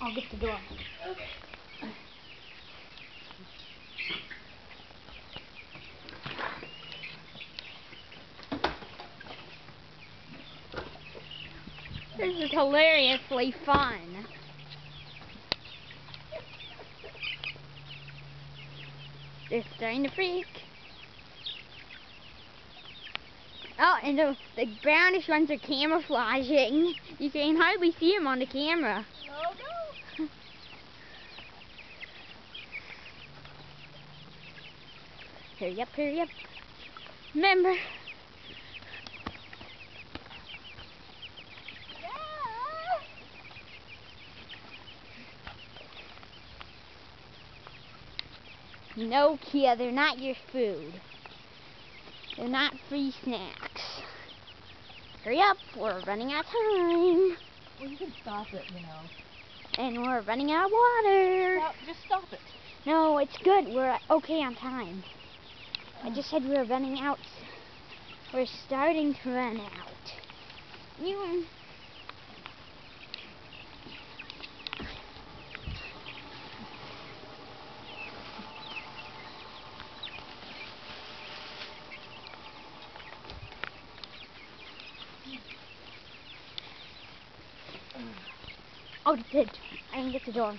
I'll get the door. Okay. This is hilariously fun. They're starting to freak. Oh, and the brownish ones are camouflaging. You can hardly see them on the camera. Oh no! Hurry up, hurry up. Remember. No, Kia, they're not your food. They're not free snacks. Hurry up, we're running out of time. Well, you can stop it, you know. And we're running out of water. Just stop it. No, it's good. We're okay on time. I just said we were running out. We're starting to run out. You. Oh, it did. I didn't get the door.